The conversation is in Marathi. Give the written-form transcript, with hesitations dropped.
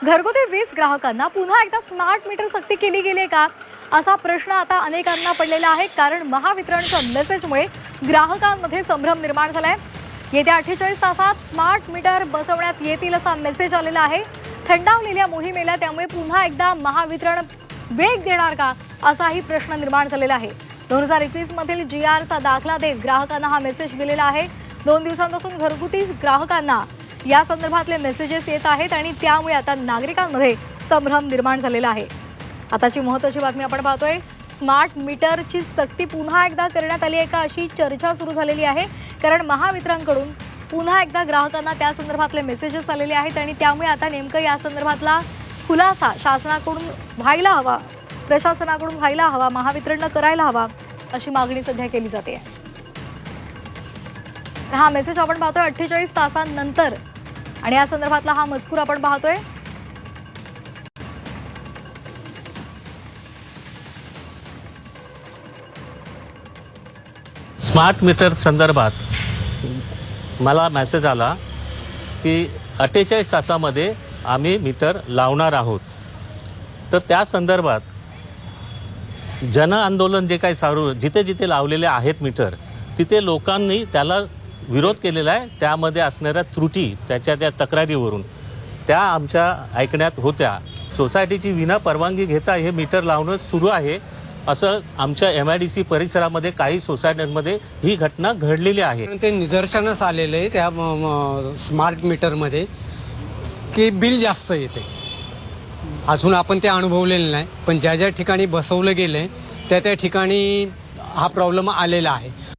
घरगुती वीज ग्राहकांना पुन्हा एकदा स्मार्ट मीटर सक्ती केली गेली का असा प्रश्न आता अनेकांना पडलेला आहे। कारण महावितरणच्या मेसेजमुळे ग्राहकांमध्ये संभ्रम निर्माण झालाय। येत्या 48 तासात स्मार्ट मीटर बसवण्यात येतील असा मेसेज आलेला आहे। थंडावलेल्या मोहिमेला त्यामुळे पुन्हा एकदा महावितरण वेग देणार का असाही प्रश्न निर्माण झालेला आहे। 2021 मधील GRचा दाखला देत ग्राहकांना हा मेसेज दिलेला आहे। 2 दिवसांपासून घरगुती ग्राहकांना या संदर्भातले मेसेजेस येत आहेत आणि त्यामुळे आता नागरिकांमध्ये संभ्रम निर्माण झालेला आहे। आताची महत्त्वाची बातमी आपण पाहतोय, स्मार्ट मीटरची सक्ती पुन्हा एकदा करण्यात आली आहे का अशी चर्चा सुरू झालेली आहे। कारण महावितरणकडून पुन्हा एकदा ग्राहकांना त्या संदर्भातले मेसेजेस आलेले आहेत आणि त्यामुळे आता नेमकं या संदर्भातला खुलासा शासनाकडून व्हायला हवा, प्रशासनाकडून व्हायला हवा, महावितरणनं करायला हवा अशी मागणी सध्या केली जाते। हा मेसेज आपण पाहतोय 48 तासांनंतर आणि या संदर्भातला हा मजकूर आपण पाहतोय। स्मार्ट मीटर संदर्भात मला मेसेज आला की 48 तासामध्ये आम्ही मीटर लावणार आहोत। तर त्या संदर्भात जन आंदोलन जे काही जिथे जिथे लावलेले आहेत मीटर तिथे लोकांनी त्याला विरोध केलेला आहे। त्यामध्ये असणाऱ्या त्रुटी त्या तक्रारीवरून त्या आमच्या ऐकण्यात होत्या। सोसायटीची विना परवानगी घेता हे मीटर लावणं सुरू आहे असं आमच्या MIDC परिसरामध्ये काही सोसायट्यांमध्ये ही घटना घडलेली आहे। ते निदर्शनास आलेलं आहे त्या स्मार्ट मीटरमध्ये की बिल जास्त येते। अजून आपण ते अनुभवलेलं नाही, पण ज्या ज्या ठिकाणी बसवलं गेलं आहे त्या ठिकाणी हा प्रॉब्लेम आलेला आहे।